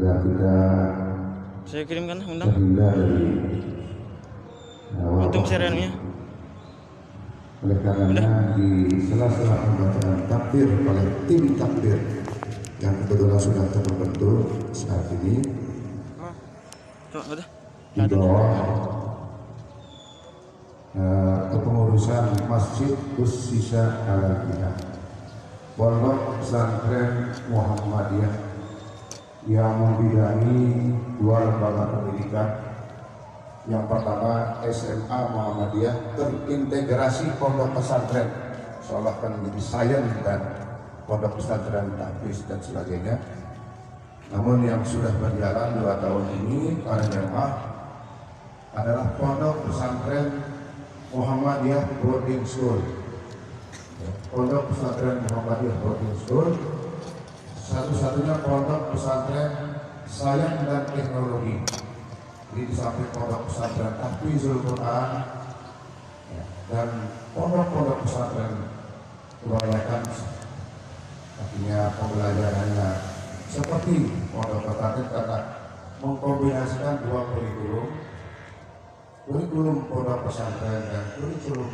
agar kita saya kirimkan undang terhindar dari untuk wabah. seriannya. Oleh karenanya di sela-sela pembacaan takbir oleh tim takbir yang kebetulan sudah terbentuk saat ini di bawah kepengurusan Masjid Ussisa Al-Bina Pondok Pesantren Muhammadiyah yang membidangi dua lembaga pendidikan. Yang pertama SMA Muhammadiyah terintegrasi pondok pesantren, seolah kan menjadi sains dan pondok pesantren tahfiz dan sebagainya. Namun yang sudah berjalan 2 tahun ini para jemaah adalah pondok pesantren Muhammadiyah Boarding School. Pondok pesantren Muhammadiyah Boarding School satu-satunya pondok pesantren sains dan teknologi. Jadi di samping pondok pesantren Tahfizul Quran dan pondok-pondok pesantren kebanyakan artinya pembelajarannya seperti pondok pesantren karena mengkombinasikan dua kurikulum pondok pesantren dan kurikulum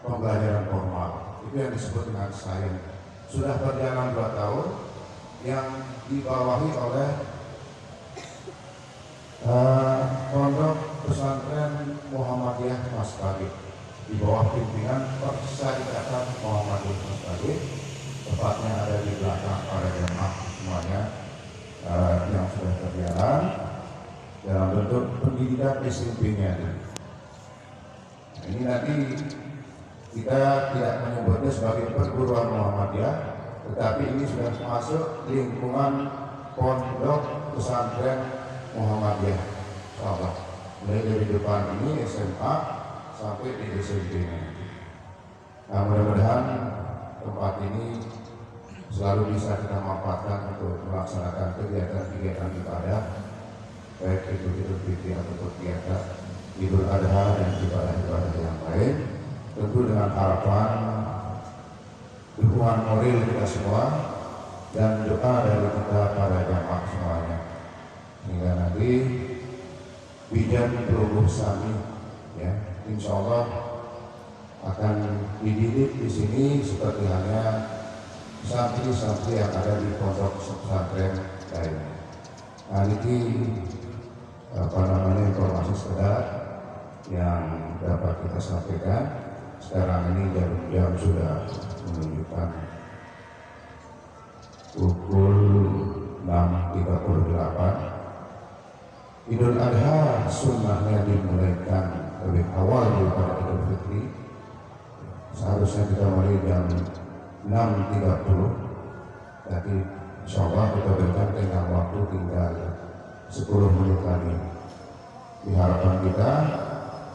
pembelajaran formal. Itu yang disebut dengan sains. Sudah berjalan 2 tahun yang dibawahi oleh Pondok Pesantren Muhammadiyah Mas Bagi di bawah pimpinan Persyarikatan Muhammadiyah Mas Bagi, tepatnya ada di belakang para jemaah semuanya yang sudah berjalan dalam bentuk pendidikan SMP-nya. Ini nanti kita tidak menyebutnya sebagai perguruan Muhammadiyah, tetapi ini sudah masuk lingkungan Pondok Pesantren Muhammadiyah, sahabat. Mulai dari depan ini SMA sampai di SMP. Nah, mudah-mudahan tempat ini selalu bisa kita manfaatkan untuk melaksanakan kegiatan-kegiatan ibadah, baik itu Idul Fitri atau kegiatan Idul Adha dan ibadah-ibadah yang lain. Tentu dengan harapan dukungan moral kita semua dan doa dari kita para jamaah semuanya. Hingga nanti bidan perubuh sami, ya, insya Allah akan dididik di sini seperti halnya santri-santri yang ada di pondok pesantren lainnya. Nah, ini informasi sekedar yang dapat kita sampaikan. Sekarang ini jam sudah menunjukkan pukul 6.38. Idul Adha sunnahnya dimulaikan lebih awal daripada Idul Fitri. Seharusnya kita mulai jam 6.30, tapi insya Allah kita berikan tengah waktu tinggal 10 menit lagi. Diharapkan kita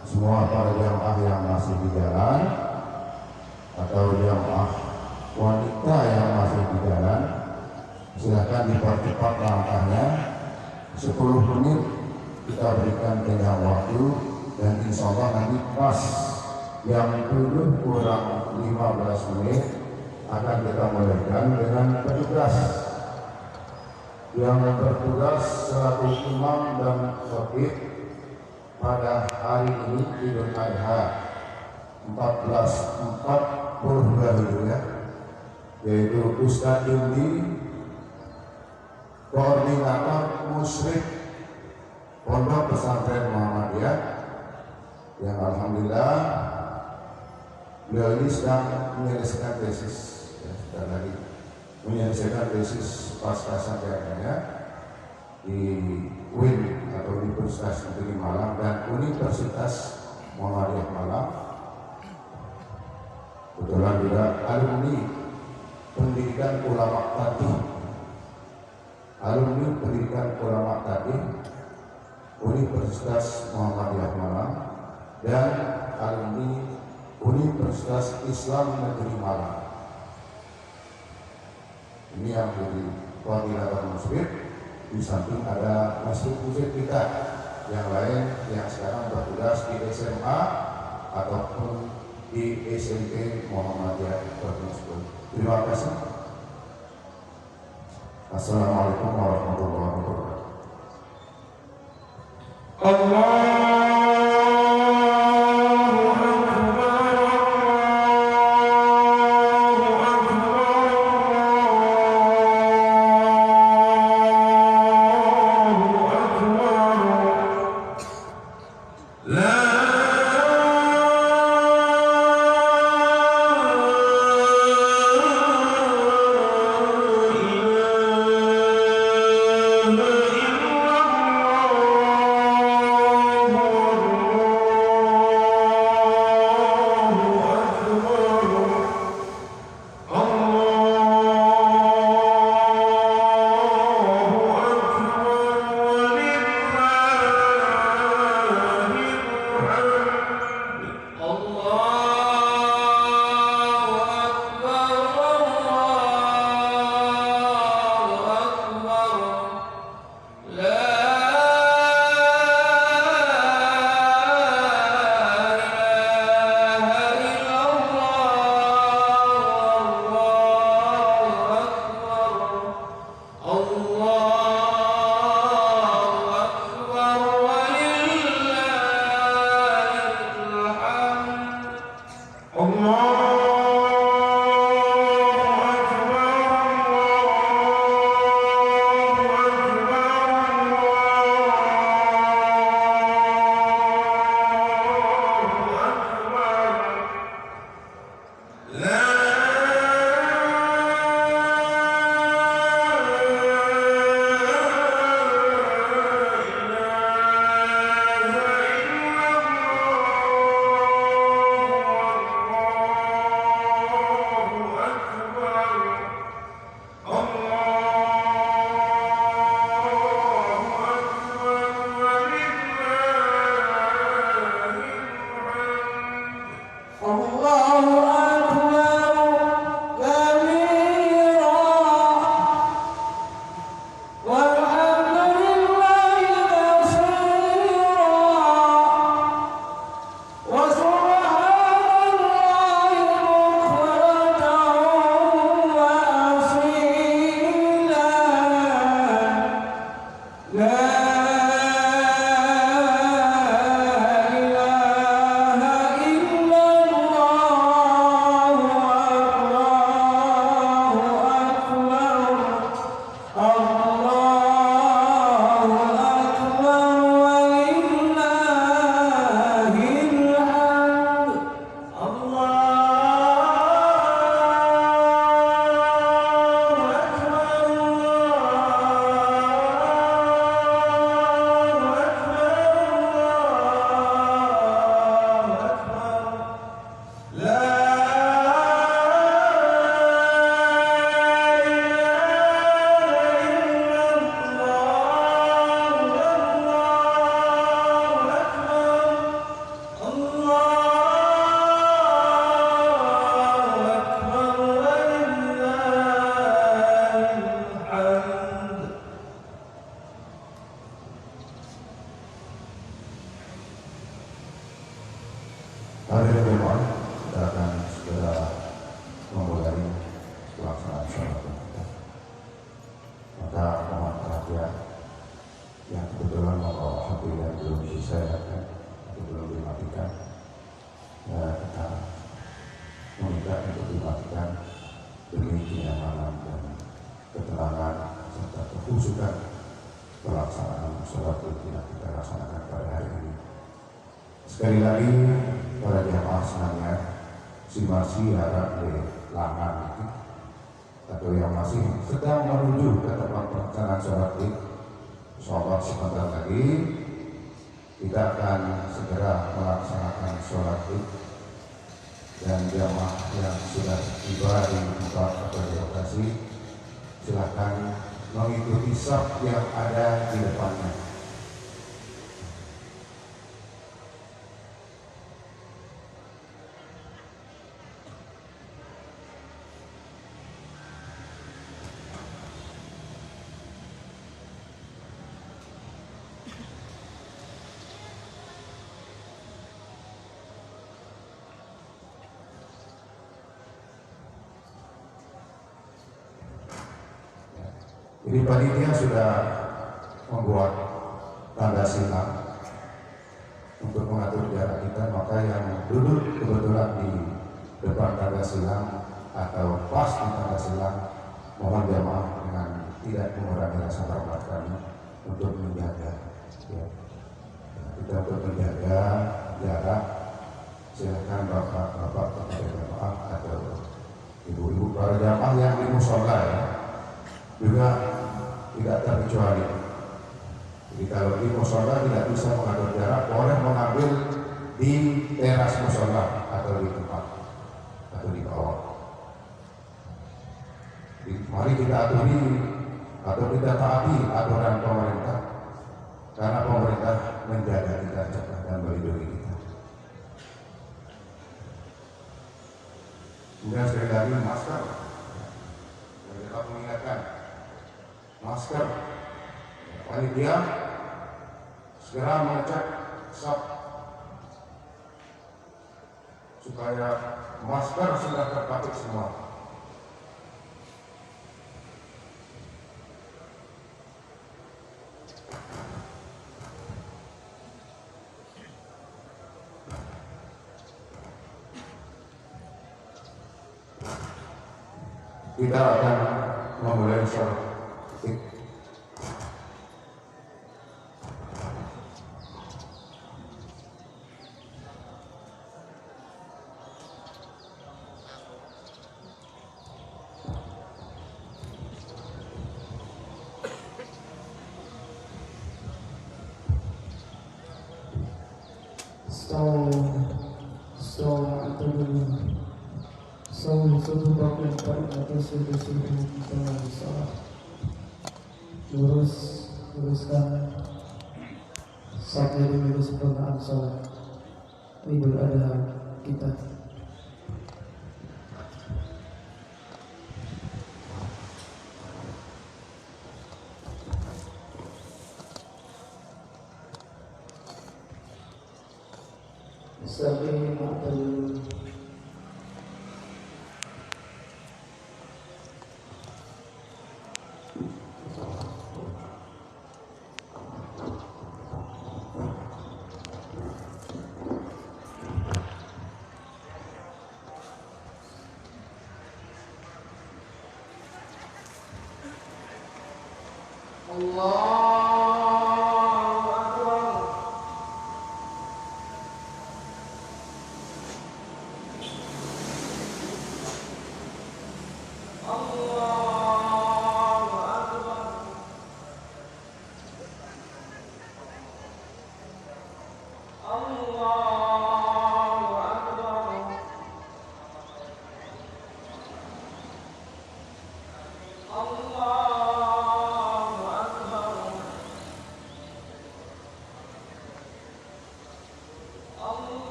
semua para jamaah yang masih di jalan atau jamaah wanita yang masih di jalan, silakan dipercepat langkahnya. 10 menit kita berikan tengah waktu, dan insya Allah nanti pas yang 7 kurang 15 menit akan kita mulaikan dengan petugas yang bertugas selaku imam dan khatib pada hari ini Idul Adha 1442 ya, yaitu Ustadz Indi, koordinator musyrik Pondok Pesantren Muhammadiyah, yang alhamdulillah beliau ini sedang menyelesaikan tesis, ya, sudah lagi menyelesaikan tesis pasca sarjananya di UIN atau Universitas Negeri Malang dan Universitas Muhammadiyah Malang. Kebetulan juga alumni pendidikan ulama tadi Universitas Muhammadiyah Malang dan alumni Universitas Islam Negeri Malang. Ini yang menjadi koordinator musbid. Di samping ada musbid kita yang lain yang sekarang bertugas di SMA ataupun di SMP Muhammadiyah. Terima kasih. Assalamualaikum warahmatullahi wabarakatuh. belum selesai kan, itu belum dimatikan. Ya, kita meminta untuk dimatikan demi kenyamanan dan ketenangan serta kekhusyukan pelaksanaan sholat yang kita laksanakan pada hari ini. Sekali lagi para jamaah sekalian, si masih harap di langan itu atau yang masih sedang menuju ke tempat pelaksanaan sholat id, insyaallah sebentar lagi kita akan segera melaksanakan sholat id, dan jamaah yang sudah tiba di tempat atau di lokasi silakan mengikuti saf yang ada di depannya. Jadi panitia sudah membuat tanda silang untuk mengatur jarak kita, maka yang duduk kebetulan di depan tanda silang atau pas di tanda silang, mohon jamaah dengan tidak mengurangi rasa hormat kami untuk menjaga, ya. Kita untuk menjaga jarak. Silakan bapak-bapak kepada jamaah atau ibu-ibu para jamaah yang di musola ya, juga tidak terkecuali. Jadi kalau di musola tidak bisa mengatur jarak, boleh mengambil di teras musola atau di tempat atau di bawah. Jadi, mari kita aturi atau kita taati aturan pemerintah, karena pemerintah menjaga kita dan melindungi kita. Kemudian sekali lagi masker, dan kita mengingatkan masker. Panitia segera mengecek saf supaya masker sudah terpakai semua. Kita akan memulai sholat id. Luruskan sampai demi kesempurnaan sholat Idul Adha kita. Sampai ma'adul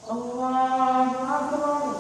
Allahu Akbar.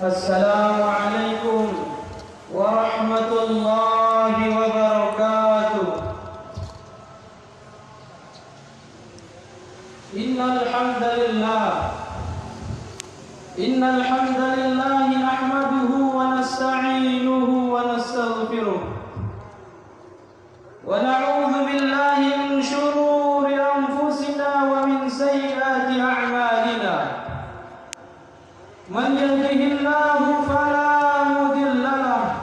Assalamualaikum warahmatullahi wabarakatuh. Innal hamdalillah nahmaduhu wa nasta'inuhu wa nastaghfiruh wa na'udzu billahi min shururi anfusina wa min sayyiati a'malina. Man yahdihillahu fala mudilla lahu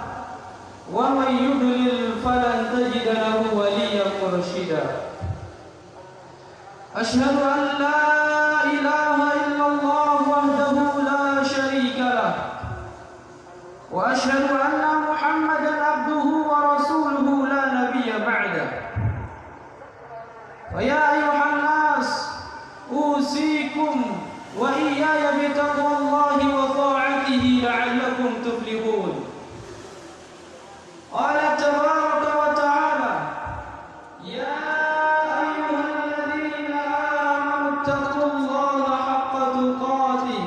wa man yudlil falan tajida lahu waliyyan mursyida. Asyhadu an la ilaha illallah wahdahu la syarika lah wa asyhadu anna Muhammadan abduhu wa rasuluhu la nabiyya ba'da. Wa ya ayyuhan nas usikum wa iyaya bi taqwallahi wa ta'atihi la'allakum tuflihun. Qala tabaraka wa ta'ala ya ayyuhalladzina amanu taqullaha haqqa tuqatih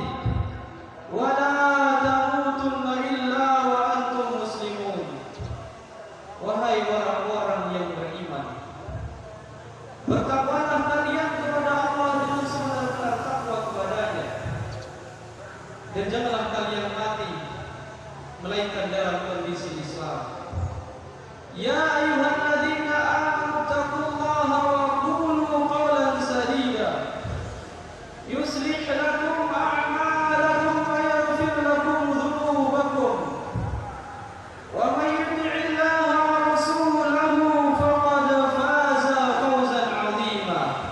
wa la tamutunna illa wa antum muslimun. Wahai orang-orang yang beriman, bertakwalah kalian kepada Allah dengan sebenar-benar takwa kepadanya, dan janganlah kalian mati melainkan dalam kondisi Islam. Ya ayyuhalladzina amanu taqullaha wa qulu qawlan sadida yuslih lakum a'malakum wa yaghfir lakum dhunubakum wa man yuti'illaha wa rasulahu faqad faza fawzan 'azima.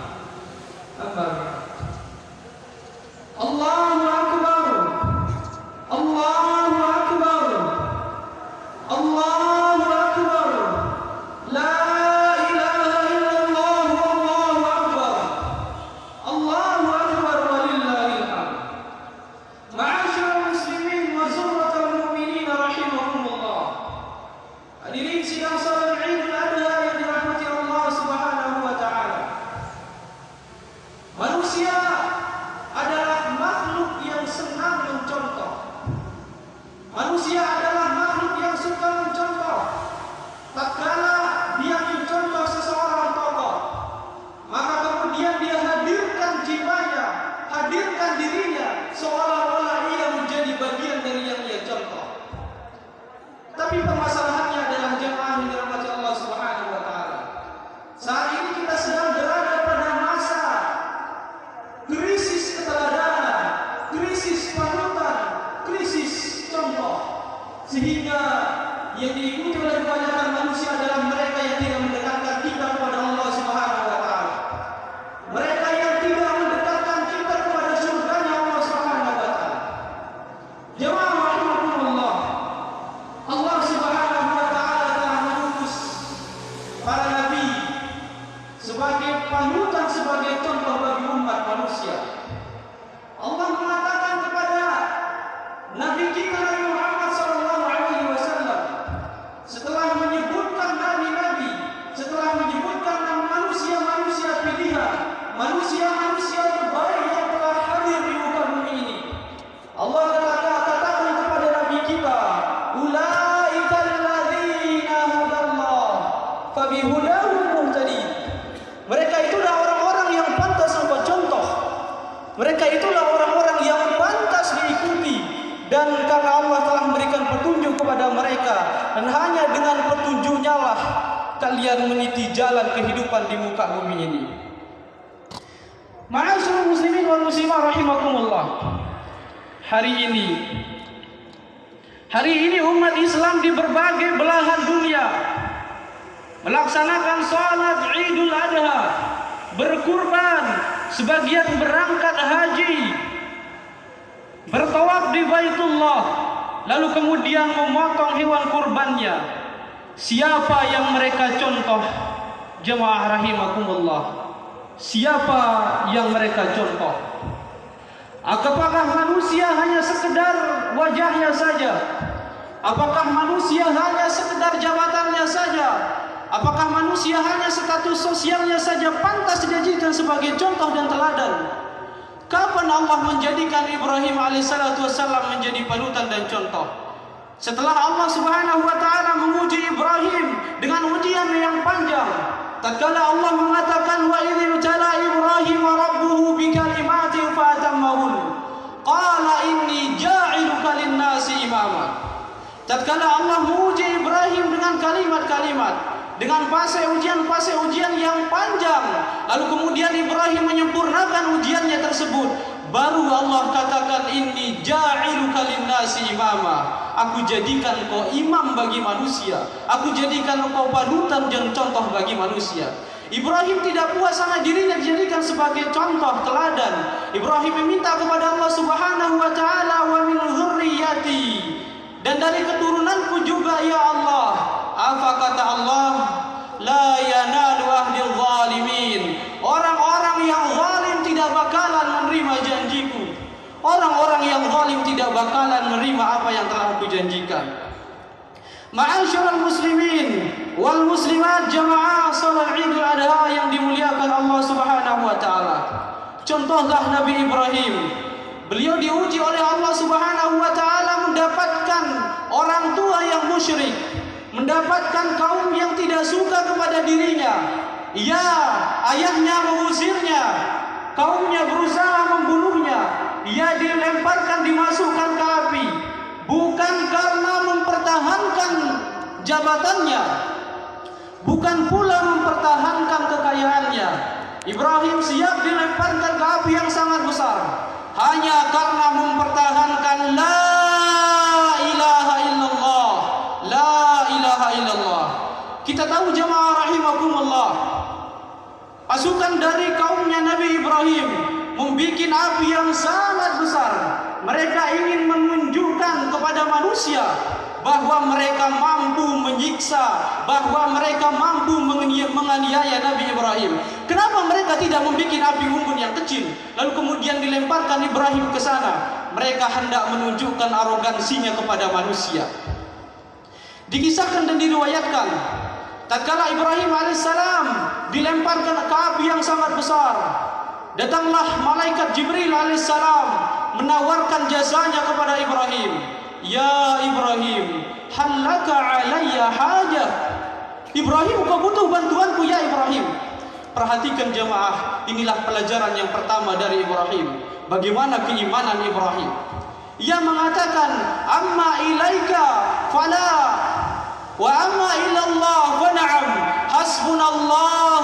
Amma Allahu akbar, Allahu akbar, Allahu akbar, la ilaha illallah, Allahu akbar, Allahu akbar walillahil hamd. Ma'asyiral muslimin wa zumratal mu'minin rahimakumullah. Hadirin sidang salat Idul Adha yang dirahmati Allah Subhanahu wa taala. Manusia adalah makhluk yang senang mencontoh. Manusia adalah makhluk yang suka mencontoh. Tatkala dia mencontoh seseorang tokoh, maka kemudian dia hadirkan jiwanya, hadirkan dirinya, seolah-olah ia menjadi bagian dari yang ia contoh. Tapi permasalahannya adalah jemaah yang dirahmati Allah Subhanahu wa taala. Saat ini kita sedang berada pada masa krisis keteladanan, krisis panutan, krisis contoh, sehingga yang diikuti oleh kebanyakan manusia adalah mereka yang tidak mendekatkan kita kepada Allah Subhanahu wa taala. Mereka yang tidak mendekatkan kita kepada surganya Allah Subhanahu wa taala. Jemaah rahimakumullah, Allah Subhanahu wa taala telah mengutus para nabi sebagai panutan, sebagai contoh bagi umat manusia. Allah mengatakan kepada Nabi kita Nabi Muhammad sallallahu alaihi wasallam, setelah menyebutkan nabi-nabi, setelah menyebutkan manusia-manusia pilihan, manusia-manusia terbaik yang telah hadir di muka bumi ini, Allah katakan kepada Nabi kita, ulaikal ladzina hadallah fabihudahu muhtadi. Mereka itulah orang-orang yang pantas membuat contoh. Mereka itulah orang-orang yang pantas diikuti, dan karena Allah telah memberikan petunjuk kepada mereka, dan hanya dengan petunjuknya lah kalian meniti jalan kehidupan di muka bumi ini. Ma'asyiral muslimin wal muslimat rahimakumullah. Hari ini umat Islam di berbagai belahan dunia melaksanakan salat Idul Adha, berkurban, sebagian berangkat haji, bertawaf di Baitullah, lalu kemudian memotong hewan kurbannya. Siapa yang mereka contoh? Jemaah rahimakumullah, siapa yang mereka contoh? Apakah manusia hanya sekedar wajahnya saja? Apakah manusia hanya sekedar jabatannya saja? Apakah manusia hanya status sosialnya saja pantas dijadikan sebagai contoh dan teladan? Kapan Allah menjadikan Ibrahim alaihissalatu wassalam menjadi panutan dan contoh? Setelah Allah Subhanahu wa taala menguji Ibrahim dengan ujian yang panjang, tatkala Allah mengatakan wa idz tala Ibrahim rabbuhu bikalimatin fatammahun qala inni ja'iluka lin-nasi imama. Tatkala Allah menguji Ibrahim dengan kalimat-kalimat, dengan fase ujian yang panjang, lalu kemudian Ibrahim menyempurnakan ujiannya tersebut, baru Allah katakan inni ja'iluka lin-nasi imama. Aku jadikan kau imam bagi manusia, aku jadikan kau panutan dan contoh bagi manusia. Ibrahim tidak puas sama dirinya dijadikan sebagai contoh teladan. Ibrahim meminta kepada Allah Subhanahu wa taala, wa min dzurriyyati, dan dari keturunanku juga ya Allah. Apa kata Allah? La yanalu ahli zalimin. Orang-orang yang zalim tidak bakalan menerima janjiku. Orang-orang yang zalim tidak bakalan menerima apa yang telah aku janjikan. Ma'asyiral muslimin wal muslimat jamaah salat Idul Adha yang dimuliakan Allah Subhanahu wa taala. Contohlah Nabi Ibrahim. Beliau diuji oleh Allah Subhanahu wa taala mendapatkan orang tua yang musyrik, mendapatkan kaum yang tidak suka kepada dirinya. Ya, ayahnya mengusirnya, kaumnya berusaha membunuhnya. Ia dilemparkan, dimasukkan ke api, bukan karena mempertahankan jabatannya, bukan pula mempertahankan kekayaannya. Ibrahim siap dilemparkan ke api yang sangat besar hanya karena mempertahankan la ilaha illallah, la ilaha illallah. Kita tahu jamaah rahimakumullah, pasukan dari kaumnya Nabi Ibrahim membuat api yang sangat besar. Mereka ingin menunjukkan kepada manusia bahwa mereka mampu menyiksa, bahwa mereka mampu menganiaya Nabi Ibrahim. Kenapa mereka tidak membuat api unggun yang kecil lalu kemudian dilemparkan Ibrahim ke sana? Mereka hendak menunjukkan arogansinya kepada manusia. Dikisahkan dan diriwayatkan, tatkala Ibrahim alaihissalam dilemparkan ke api yang sangat besar, datanglah malaikat Jibril alaihissalam menawarkan jasanya kepada Ibrahim. Ya Ibrahim, halaka alayya hajah. Ibrahim, kau butuh bantuanku ya Ibrahim. Perhatikan jemaah, inilah pelajaran yang pertama dari Ibrahim. Bagaimana keimanan Ibrahim? Ia mengatakan, amma ilaika fala wa amma ilallah fa na'am, hasbunallah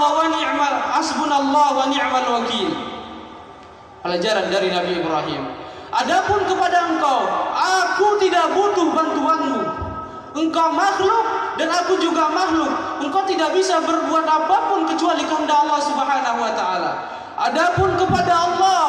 wa ni'mal wakil. Pelajaran dari Nabi Ibrahim. Adapun kepada engkau, aku tidak butuh bantuanmu. Engkau makhluk dan aku juga makhluk. Engkau tidak bisa berbuat apapun kecuali kehendak Allah Subhanahu wa taala. Adapun kepada Allah,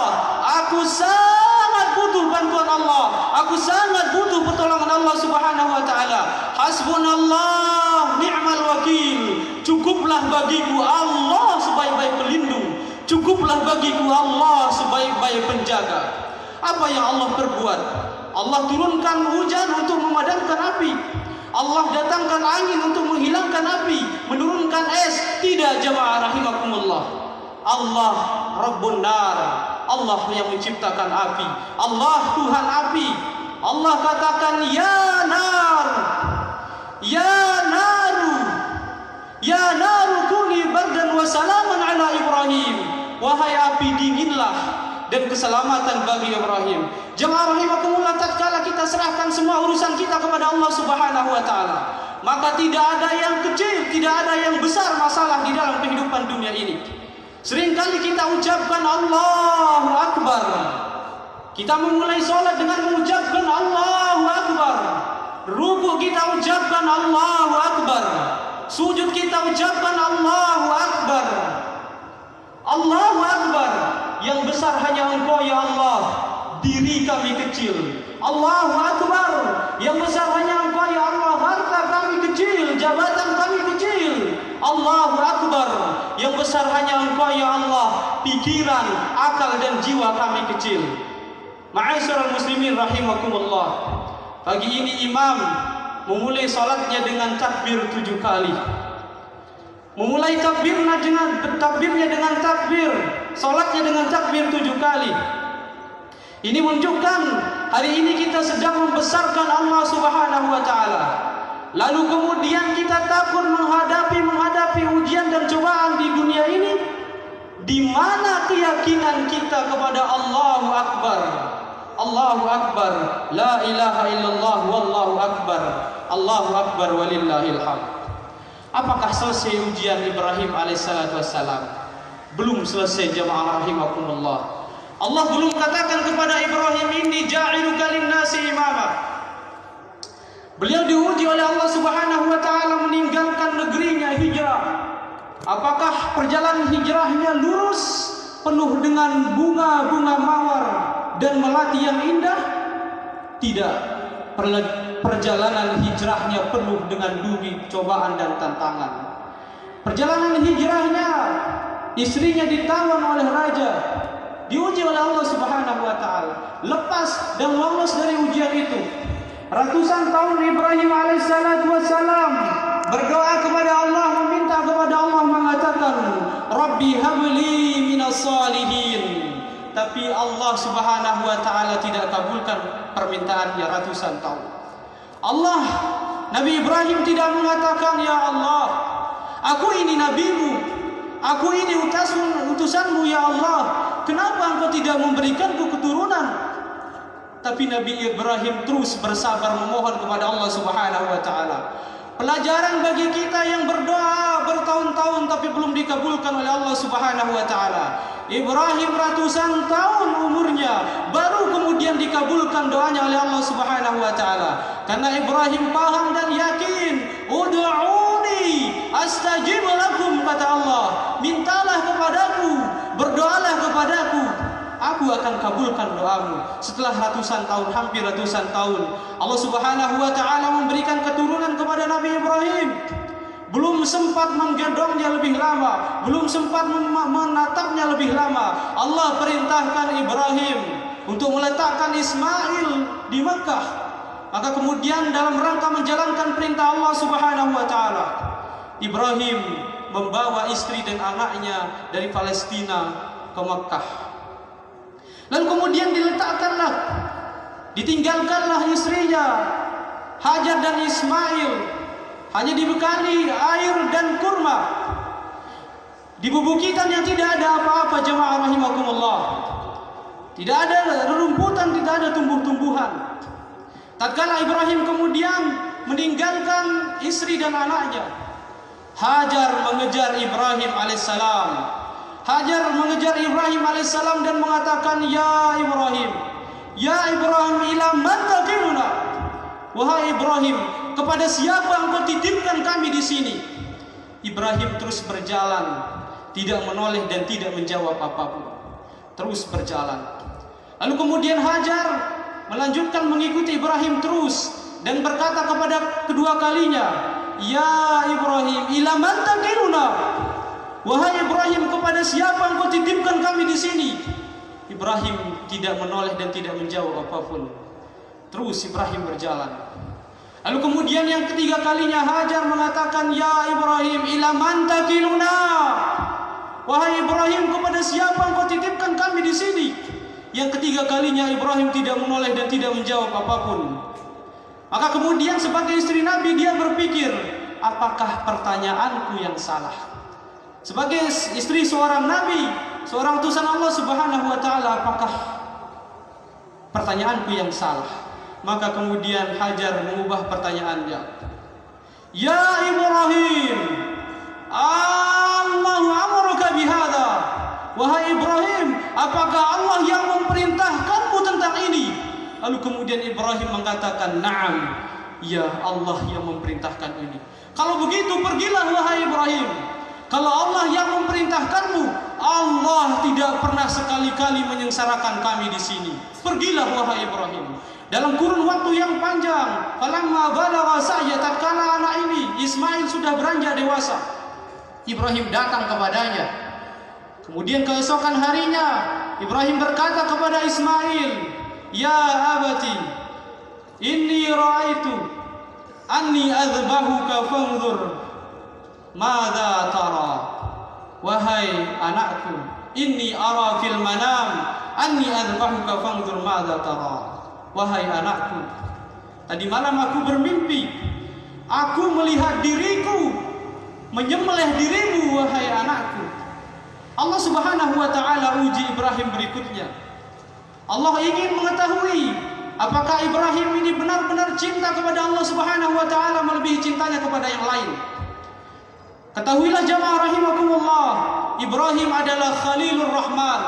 aku sangat butuh bantuan Allah. Aku sangat butuh pertolongan Allah Subhanahu wa taala. Hasbunallah ni'mal wakil. Cukuplah bagiku Allah sebaik-baik pelindung. Cukuplah bagiku Allah sebaik-baik penjaga. Apa yang Allah perbuat? Allah turunkan hujan untuk memadamkan api. Allah datangkan angin untuk menghilangkan api, menurunkan es. Tidak jemaah rahimakumullah. Allah Rabbun Nar, Allah yang menciptakan api, Allah Tuhan api. Allah katakan ya nar, ya naru, ya naru kuni bardan wa salaman ala Ibrahim. Wahai api, dinginlah dan keselamatan bagi Ibrahim. Jemaah rahimakumullah, tatkala kita serahkan semua urusan kita kepada Allah Subhanahu wa taala, maka tidak ada yang kecil, tidak ada yang besar masalah di dalam kehidupan dunia ini. Seringkali kita ucapkan Allahu Akbar. Kita memulai sholat dengan mengucapkan Allahu Akbar. Ruku kita ucapkan Allahu Akbar. Sujud kita ucapkan Allahu Akbar. Allahu Akbar. Yang besar hanya Engkau ya Allah. Diri kami kecil. Allahu Akbar. Yang besar hanya Engkau ya Allah. Harta kami kecil, jabatan kami kecil. Allahu Akbar. Yang besar hanya Engkau ya Allah. Pikiran, akal dan jiwa kami kecil. Ma'asyiral muslimin rahimakumullah. Pagi ini imam memulai salatnya dengan takbir 7 kali. Memulai takbirnya dengan takbir, salatnya dengan takbir 7 kali. Ini menunjukkan hari ini kita sedang membesarkan Allah Subhanahu wa taala. Lalu kemudian kita takut menghadapi ujian dan cobaan di dunia ini. Di mana keyakinan kita kepada Allahu Akbar? Allahu Akbar, la ilaha illallah wallahu akbar. Allahu Akbar walillahil hamd. Apakah selesai ujian Ibrahim alaihissalatu wassalam? Belum selesai, jamaah rahimakumullah. Allah belum katakan kepada Ibrahim, inni ja'iluka linnasi imama. Beliau diuji oleh Allah Subhanahu wa taala meninggalkan negerinya, hijrah. Apakah perjalanan hijrahnya lurus, penuh dengan bunga-bunga mawar dan melati yang indah? Tidak. Perjalanan hijrahnya penuh dengan duri, cobaan dan tantangan. Perjalanan hijrahnya, istrinya ditawan oleh raja, diuji oleh Allah Subhanahu wa taala. Lepas dan lolos dari ujian itu, ratusan tahun Ibrahim alaihissalatu wassalam berdoa kepada Allah, meminta kepada Allah, mengatakan, Rabbi habli minas salihin. Tapi Allah Subhanahu wa taala tidak kabulkan permintaannya ratusan tahun. Nabi Ibrahim tidak mengatakan, ya Allah, aku ini nabimu, aku ini utusanmu ya Allah, kenapa engkau tidak memberikanku keturunan? Tapi Nabi Ibrahim terus bersabar memohon kepada Allah Subhanahu wa taala. Pelajaran bagi kita yang berdoa bertahun-tahun tapi belum dikabulkan oleh Allah Subhanahu wa taala. Ibrahim ratusan tahun umurnya baru kemudian dikabulkan doanya oleh Allah Subhanahu wa taala. Karena Ibrahim paham dan yakin, ud'uni astajib lakum, kata Allah. Mintalah kepadaku, berdoalah kepadaku, aku akan kabulkan doamu. Setelah ratusan tahun, hampir ratusan tahun, Allah Subhanahu wa taala memberikan keturunan kepada Nabi Ibrahim. Belum sempat menggendongnya lebih lama, belum sempat menatapnya lebih lama, Allah perintahkan Ibrahim untuk meletakkan Ismail di Mekah. Maka kemudian dalam rangka menjalankan perintah Allah Subhanahu wa taala, Ibrahim membawa istri dan anaknya dari Palestina ke Mekah. Lalu kemudian ditinggalkanlah istrinya Hajar dan Ismail, hanya dibekali air dan kurma di bebukitan yang tidak ada apa-apa, jemaah rahimakumullah. Tidak ada rerumputan, tidak ada tumbuh-tumbuhan. Tatkala Ibrahim kemudian meninggalkan istri dan anaknya, Hajar mengejar Ibrahim alaihissalam. Hajar mengejar Ibrahim alaihissalam dan mengatakan, ya Ibrahim, ila man taqimuna? Wahai Ibrahim, kepada siapa engkau titipkan kami di sini? Ibrahim terus berjalan, tidak menoleh dan tidak menjawab apapun. Terus berjalan. Lalu kemudian Hajar melanjutkan mengikuti Ibrahim terus dan berkata kepada kedua kalinya, ya Ibrahim, ila man taqimuna? Wahai Ibrahim, kepada siapa engkau titipkan kami di sini? Ibrahim tidak menoleh dan tidak menjawab apapun. Terus Ibrahim berjalan. Lalu kemudian yang ketiga kalinya Hajar mengatakan, ya Ibrahim, ila man taqiluna? Wahai Ibrahim, kepada siapa engkau titipkan kami di sini? Yang ketiga kalinya Ibrahim tidak menoleh dan tidak menjawab apapun. Maka kemudian sebagai istri Nabi dia berpikir, apakah pertanyaanku yang salah? Sebagai istri seorang Nabi, seorang utusan Allah Subhanahu wa taala, apakah pertanyaanku yang salah? Maka kemudian Hajar mengubah pertanyaannya. Ya Ibrahim, Allahu amaruka bihadza? Wahai Ibrahim, apakah Allah yang memerintahkanmu tentang ini? Lalu kemudian Ibrahim mengatakan, na'am, ya Allah yang memerintahkan ini. Kalau begitu pergilah wahai Ibrahim. Kalau Allah yang memerintahkanmu, Allah tidak pernah sekali-kali menyengsarakan kami di sini. Pergilah wahai Ibrahim. Dalam kurun waktu yang panjang, falamma balagha sa'ya, tatkala anak ini Ismail sudah beranjak dewasa, Ibrahim datang kepadanya. Kemudian keesokan harinya Ibrahim berkata kepada Ismail, ya abati, inni ra'aitu anni azbahuka fanzur madza tara? Wahai anakku, inni ara fil manam anni adbahuka fanzur madza tara. Wahai anakku, tadi malam aku bermimpi, aku melihat diriku menyembelih dirimu wahai anakku. Allah Subhanahu wa taala uji Ibrahim berikutnya. Allah ingin mengetahui apakah Ibrahim ini benar-benar cinta kepada Allah Subhanahu wa taala melebihi cintanya kepada yang lain. Ketahuilah jamaah rahimakumullah, Ibrahim adalah Khalilur Rahman,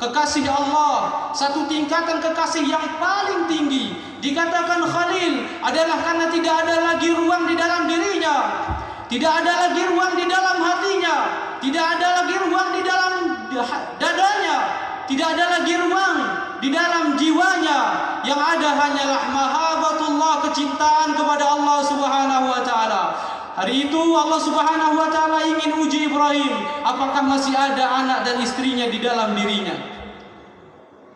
kekasih Allah, satu tingkatan kekasih yang paling tinggi. Dikatakan Khalil adalah karena tidak ada lagi ruang di dalam dirinya, tidak ada lagi ruang di dalam hatinya, tidak ada lagi ruang di dalam dadanya, tidak ada lagi ruang di dalam jiwanya. Yang ada hanyalah mahabbatullah, kecintaan kepada Allah Subhanahu wa taala. Hari itu Allah Subhanahu wa taala ingin uji Ibrahim, apakah masih ada anak dan istrinya di dalam dirinya.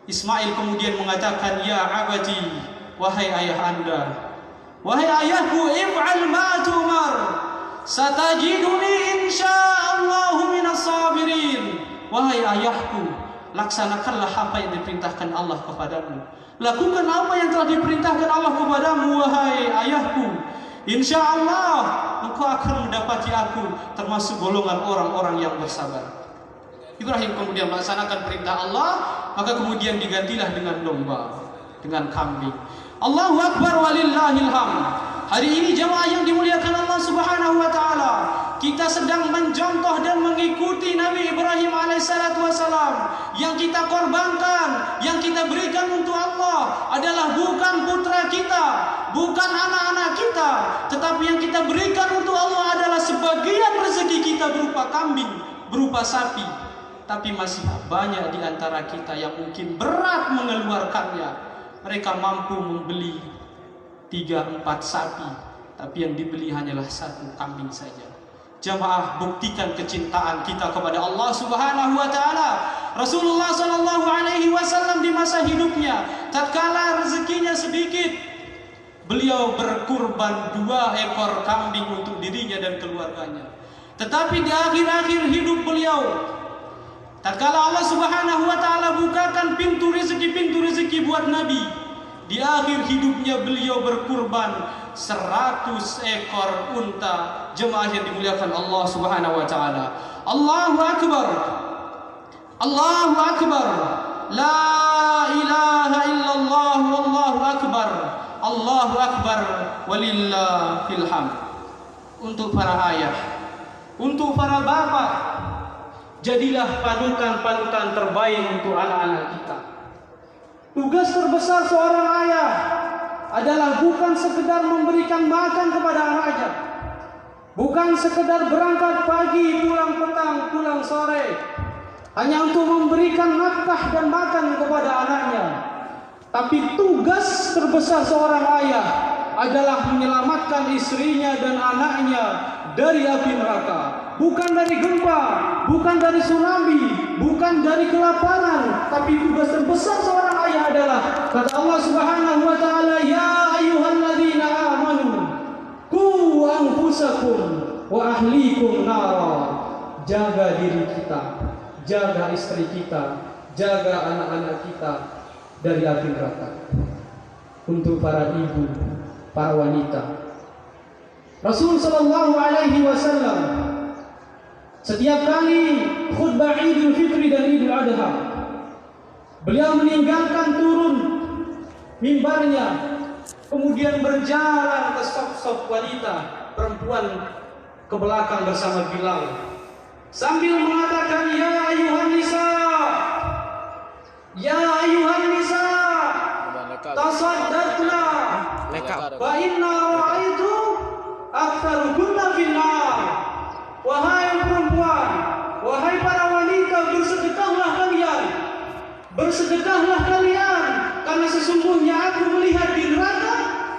Ismail kemudian mengatakan, ya abati, wahai ayah anda, wahai ayahku, if'al ma tu'mar, satajiduni insyaallahu minas sabirin. Wahai ayahku, laksanakanlah apa yang diperintahkan Allah kepadamu. Lakukan apa yang telah diperintahkan Allah kepadamu, wahai ayahku. Insya Allah engkau akan mendapati aku termasuk golongan orang-orang yang bersabar. Ibrahim kemudian melaksanakan perintah Allah, maka kemudian digantilah dengan domba, dengan kambing. Allahu Akbar walillahil hamd. Hari ini jemaah yang dimuliakan Allah Subhanahu wa taala, kita sedang mencontoh dan mengikuti Nabi Ibrahim alaihissalatu wassalam. Yang kita korbankan, yang kita berikan untuk Allah adalah bukan putra kita, bukan anak-anak kita, tetapi yang kita berikan untuk Allah adalah sebagian rezeki kita berupa kambing, berupa sapi. Tapi masih banyak di antara kita yang mungkin berat mengeluarkannya. Mereka mampu membeli 3-4 sapi, tapi yang dibeli hanyalah 1 kambing saja. Jamaah, buktikan kecintaan kita kepada Allah Subhanahu wa taala. Rasulullah sallallahu alaihi wasallam di masa hidupnya, tatkala rezekinya sedikit, beliau berkurban 2 ekor kambing untuk dirinya dan keluarganya. Tetapi di akhir-akhir hidup beliau, tatkala Allah Subhanahu wa taala bukakan pintu rezeki buat Nabi, di akhir hidupnya beliau berkurban 100 ekor unta. Jemaah yang dimuliakan Allah Subhanahu wa taala. Allahu akbar. Allahu akbar. La ilaha illallah wallahu akbar. Allahu akbar walillahil hamd. Untuk para ayah, untuk para bapak, jadilah panutan-panutan terbaik untuk anak-anak kita. Tugas terbesar seorang ayah adalah bukan sekedar memberikan makan kepada anaknya, bukan sekedar berangkat pagi, pulang petang, pulang sore, hanya untuk memberikan nafkah dan makan kepada anaknya. Tapi tugas terbesar seorang ayah adalah menyelamatkan istrinya dan anaknya dari api neraka. Bukan dari gempa, bukan dari tsunami, bukan dari kelaparan, tapi tugas terbesar seorang ayah adalah, kata Allah Subhanahu wa taala, ya ayyuhalladzina amanu qu anfusakum wa ahlikum nara. Jaga diri kita, jaga istri kita, jaga anak-anak kita dari api neraka. Untuk para ibu, para wanita, Rasul sallallahu alaihi wasallam setiap kali khutbah Idul Fitri dan Idul Adha, beliau meninggalkan turun mimbarnya, kemudian berjalan ke sop-sop wanita, perempuan ke belakang bersama Bilal, sambil mengatakan, ya ayuhan nisa, ya ayuhan nisa, tasaddaqna, fa inna ra'aitu aktsarukunna finnar. Wahai perempuan, wahai para wanita, bersedekahlah kalian, bersedekahlah kalian, karena sesungguhnya aku melihat di neraka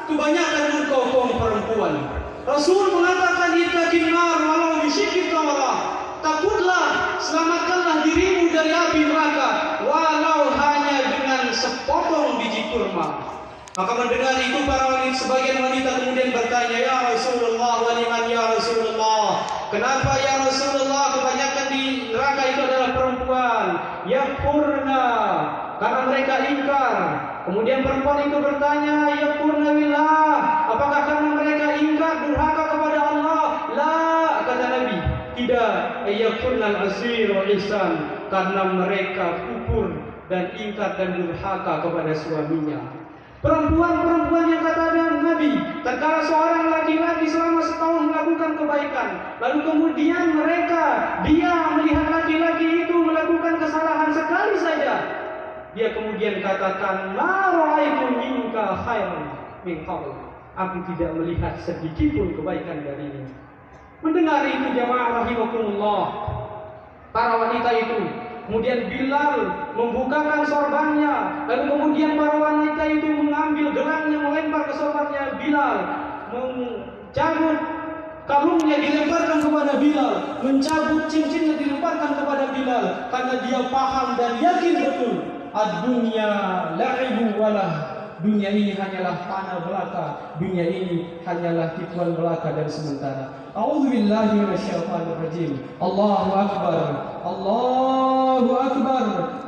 kebanyakan engkau kaum perempuan. Rasul mengatakan, ittaqin nar walau bisyikki tamrah. Takutlah, selamatkanlah dirimu dari api neraka walau hanya dengan sepotong biji kurma. Maka mendengar itu para wanita, sebagian wanita kemudian bertanya, ya Rasulullah, waliman ya Rasulullah, kenapa ya Rasulullah kebanyakan di neraka itu adalah perempuan? perempuan yakfurna, karena mereka ingkar. Kemudian perempuan itu bertanya, yakfurna billah, apakah karena mereka ingkar durhaka kepada Allah? La, kata Nabi, tidak. Yakfurna al-asir wal ihsan, karena mereka kufur dan ingkar dan durhaka kepada suaminya. Perempuan-perempuan yang kata Nabi, tatkala seorang laki-laki selama setahun melakukan kebaikan, lalu kemudian dia melihat laki-laki itu melakukan kesalahan sekali saja, dia kemudian katakan, ma ra'aitu minka khairan min qabl, aku tidak melihat sedikit pun kebaikan darimu. Mendengar itu jamaah rahimakumullah, para wanita itu, kemudian Bilal membukakan sorbannya, lalu kemudian para wanita itu mengambil gelangnya, melempar ke sorbannya Bilal, mencabut kalungnya dilemparkan kepada Bilal, mencabut cincinnya dilemparkan kepada Bilal, karena dia paham dan yakin betul, ad-dunya la'ibu walah, dunia ini hanyalah fana belaka, dunia ini hanyalah tipuan belaka dan sementara. A'udzubillahi minasyaitonir rajim. Allahu akbar, Allahu akbar,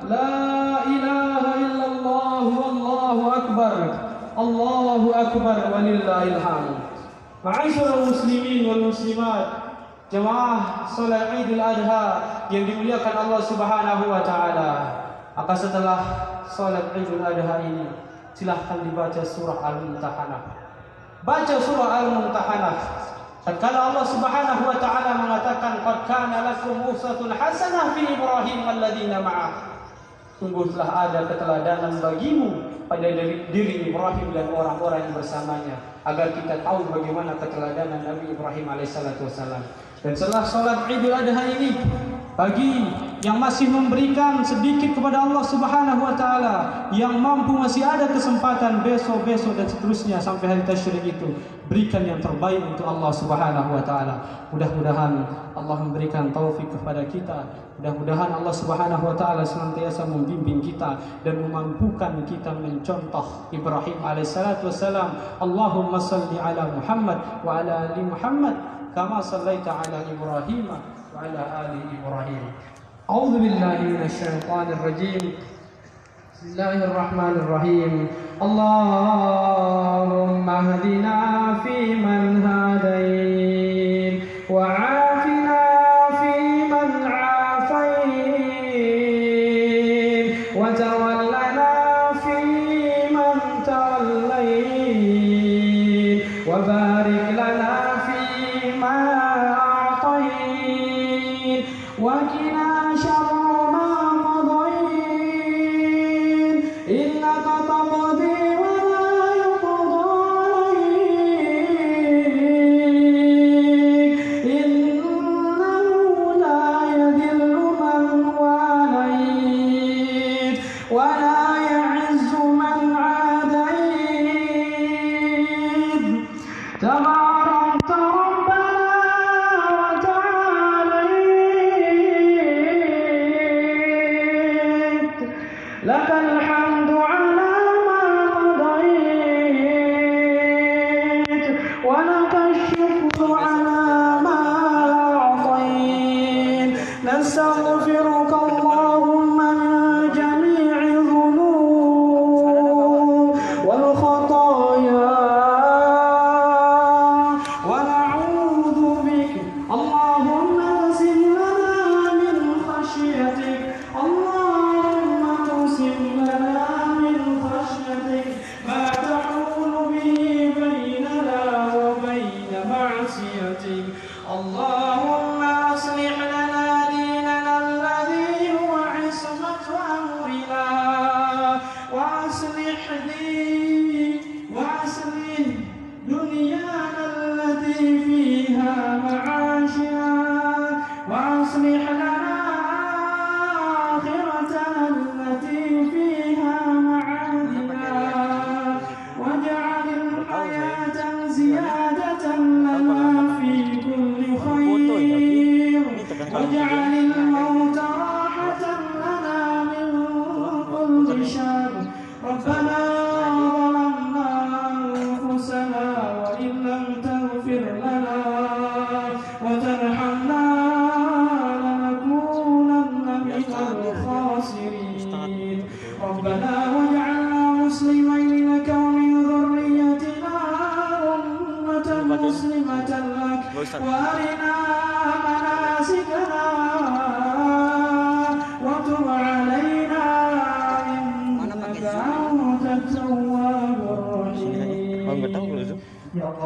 la ilaha illallah, wallahu akbar, Allahu akbar, walillahil hamd. Ma'asyiral muslimin wal muslimat, jemaah salat Idul Adha yang dimuliakan Allah Subhanahu wa taala. Maka setelah salat Idul Adha ini, silahkan dibaca surah Al-Mumtahanah. Baca surah Al-Mumtahanah. Tatkala Allah Subhanahu wa taala mengatakan, qad kana lakum uswatun hasanah fi Ibrahim walladzina ma'ah, sungguh telah ada keteladanan bagimu pada diri Ibrahim dan orang-orang yang bersamanya, agar kita tahu bagaimana keteladanan Nabi Ibrahim alaihissalatu wassalam. Dan setelah sholat Idul Adha ini, bagi yang masih memberikan sedikit kepada Allah Subhanahu wa taala, yang mampu masih ada kesempatan besok dan seterusnya sampai hari tasyrik itu, berikan yang terbaik untuk Allah Subhanahu wa taala. Mudah-mudahan Allah memberikan taufik kepada kita. Mudah-mudahan Allah Subhanahu wa taala senantiasa membimbing kita dan memampukan kita mencontoh Ibrahim alaihissalatu wassalam. Allahumma salli ala Muhammad wa ala ali Muhammad kama sallaita ala Ibrahim wa ala ali Ibrahim. A'udzu billahi minasyaitonir rajim. Bismillahirrahmanirrahim. Allahumma hdina fi man hadait wa 'afina fi man 'afait wa tawallana fi man tawallait wa barik lana fi ma a'tait wa qina syarra ma qadait innaka taqdi wa la yuqda alayk innahu la yadhillu man walayt wa la ya'izzu man 'adayt tabarakta rabbana wa ta'alayt lakal hamdu 'ala ma qadayt wa lakal syukru 'ala ma a'tayt nastaghfiruka Allahumma min jami'i dhunub wal khataaya wa na'udzu bika Allahumma qsim lana min khashyatik Allahumma qsim lana min khashyatik ma tahulu bihi bainana wa bain ma'siyatik Allahumma aslih lana dinana alladhi huwa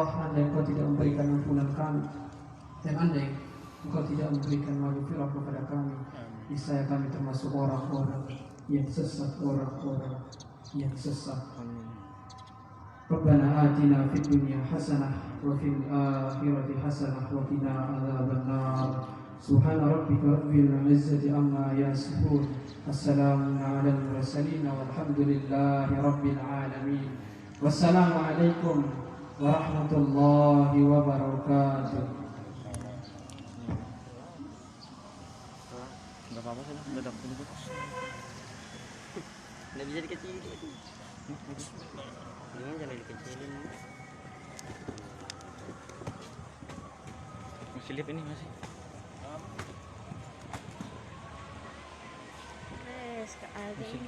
Allah, andai Engkau tidak memberikan ampunan kami, dan andai Engkau tidak memberikan maghfirah kepada kami, niscaya kami termasuk orang-orang yang sesat, orang-orang yang sesat. Rabbana atina fid dunya hasanah wa fil akhirati hasanah wa qina adzabannar. Subhana rabbika rabbil izzati amma yasifun. Assalamun alal mursalin walhamdulillahi rabbil alamin. Wassalamu alaikum warahmatullahi wabarakatuh. Enggak apa-apa sih, udah dapat ini. Nggak bisa dikecilin itu. Jangan dikecilin. Masih lip ini masih. Sekali.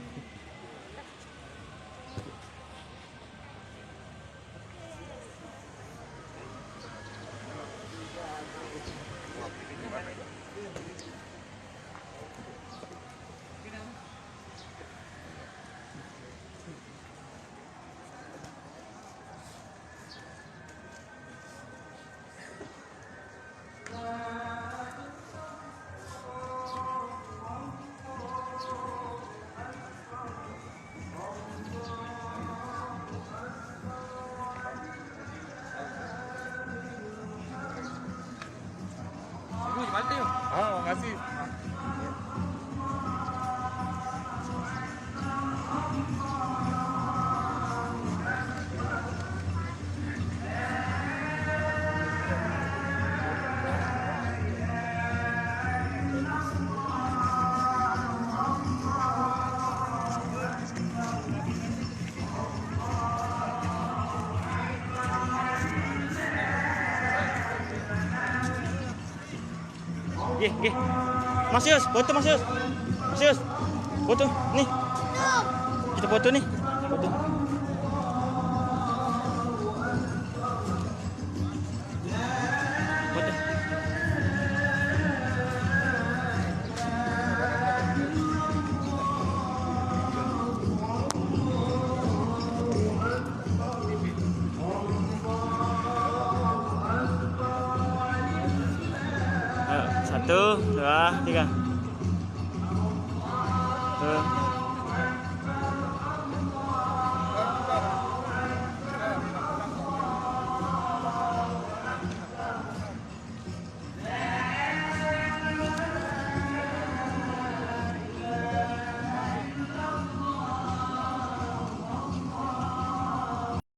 Oh, makasih. Gih. Mas Yus, foto Mas Yus. Mas Yus, foto nih. Kita foto nih. Foto. Foto. Ayo, 1, 2, 3.